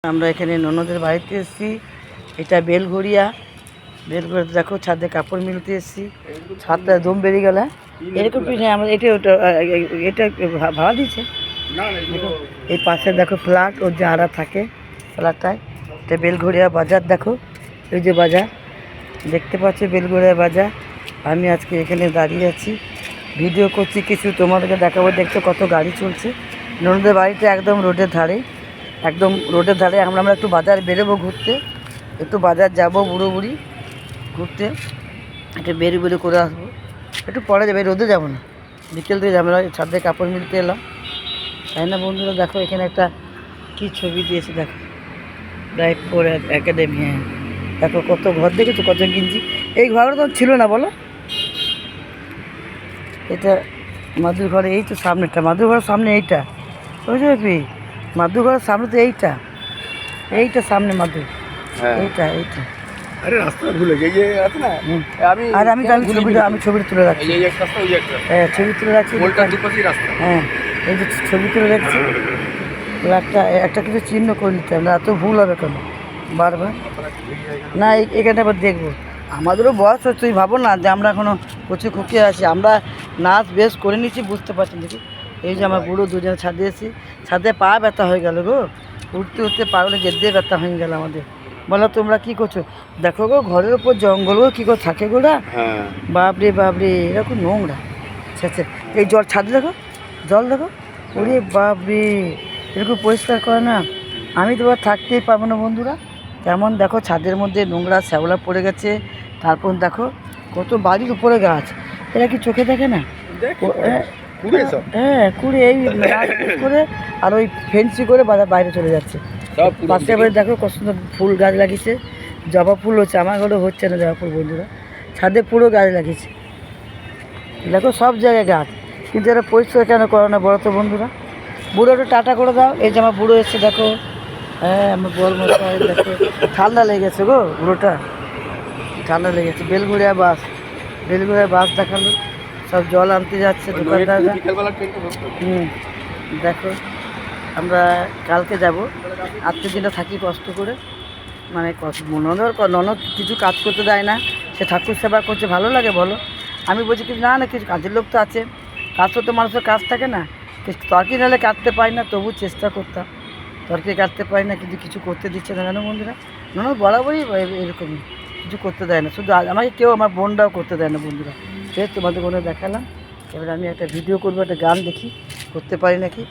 আমরা এখানে ননদের বাড়িতে এসেছি। এটা বেলঘড়িয়া। বেলঘড়িয়া দেখো, ছাদে কাপড় মিলতে এসেছি। ছাদটা দম বেরিয়ে গেল। এরকম কি আমরা এটা ওটা এটা ভাড়া দিচ্ছে। দেখো এই পাশে দেখো ফ্ল্যাট, ওর যে আড়া থাকে ফ্ল্যাটটায়। এটা বেলঘড়িয়া বাজার। দেখো এই যে বাজার দেখতে পাচ্ছি, বেলঘড়িয়া বাজার। আমি আজকে এখানে দাঁড়িয়ে আছি, ভিডিও করছি, কিছু তোমাদেরকে দেখাবো। দেখছো কত গাড়ি চলছে। ননদের বাড়িটা একদম রোডের ধারে, একদম রোডের ধারে। আমরা একটু বাজার বেরোবো ঘুরতে, একটু বাজার যাবো বুড়ো বুড়ি ঘুরতে, একটু বেরো করে আসবো। একটু পরে যাবে, রোদে যাবো না, বিকেল দিয়ে যাবো। ছাদে কাপড় মিলতে এলাম, তাই না বন্ধুরা? দেখো এখানে একটা কি ছবি দিয়েছে, দেখো লাইফ ফর একাডেমি। হ্যাঁ দেখো কত ঘর দেখেছো, কত কিনছি। এই ঘরটা তো ছিল না বলো। এটা মাদুর ঘরে, এই তো সামনেটা মাদুর ঘরের সামনে, এইটা বুঝলি? মাদুর ঘরের সামনে তো এইটা, এইটা সামনে মাদুর, এইটা এইটা। আরে রাস্তা ভুলে গিয়ে আছে না। আর আমি ছবিটা তুলে রাখছি। হ্যাঁ ছবি তুলে রাখছি। হ্যাঁ এই যে ছবি তুলে রাখছি। একটা কিছু চিহ্ন করে নিতে হবে না, এত ভুল হবে কেন বারবার? না এখানে আবার দেখবো। আমাদেরও বয়স হচ্ছে, তুই ভাবো না যে আমরা এখনও কচি খুকিয়ে আছি। আমরা নাচ বেশ করে নিচ্ছি, বুঝতে পারছি দেখি। এই যে আমার বুড়ো দুজনে ছাদে এসেছি, ছাদে পা ব্যথা হয়ে গেল গো, উঠতে উঠতে পাগলে গেট দিয়ে ব্যথা হয়ে গেল আমাদের। বলো তোমরা কি করছো? দেখো গো ঘরের ওপর জঙ্গল গো, কী করে থাকে গোটা। বাপরে বাপরে, এরকম নোংরা। আচ্ছা এই জল ছাদে দেখো, জল দেখো, ওরে বাপরে, এরকম পরিষ্কার করে না। আমি তো আর থাকতেই পারবো না বন্ধুরা। তেমন দেখো ছাদের মধ্যে নোংরা শ্যাওলা পড়ে গেছে। তারপর দেখো কত বাড়ির উপরে গাছ, এরা কি চোখে দেখে না? হ্যাঁ কুড়ে এই করে, আর ওই ফেন্সি করে বাইরে চলে যাচ্ছে। পাশে বাড়ি দেখো কত সুন্দর ফুল গাছ লাগিয়েছে, জবা ফুল হচ্ছে। আমার ঘরে হচ্ছে না জবা ফুল বন্ধুরা, ছাদে পুরো গাছ লাগিয়েছে। দেখো সব জায়গায় গাছ, কিন্তু এরা পরিষ্কার কেন করে না বলো তো বন্ধুরা? বুড়োটা টাটা করে দাও। এই যে আমার বুড়ো এসছে দেখো। হ্যাঁ আমার বল মশাই দেখো, ঠান্ডা লেগেছে গো বুড়োটা, ঠান্ডা লেগেছে। বেলঘড়িয়া বাস দেখালো, সব জল আনতে যাচ্ছে দোকানদাররা। দেখো আমরা কালকে যাব, আজকের দিনটা থাকি কষ্ট করে। মানে ননদ কিছু কাজ করতে দেয় না, সে ঠাকুর সেবা করছে, ভালো লাগে বলো? আমি বলছি কি না কিছু কাজের লোক তো আছে, কাজ তো মানুষের কাজ থাকে না। তরকারি নাহলে কাটতে পারি না, তবু চেষ্টা করতাম। তরকারি কাটতে পারি না, কিন্তু কিছু করতে দিচ্ছে না কেন বন্ধুরা? ননদ বরাবরই এরকমই, কিছু করতে দেয় না। শুধু আমাকে কেউ, আমার বোনরাও করতে দেয় না বন্ধুরা। সে তোমাদের বোনে দেখালাম। এবার আমি একটা ভিডিও করবো, একটা গান দেখি করতে পারি নাকি।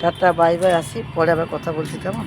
টাটা বাই বাই, আসি, পরে আবার কথা বলছি, কেমন?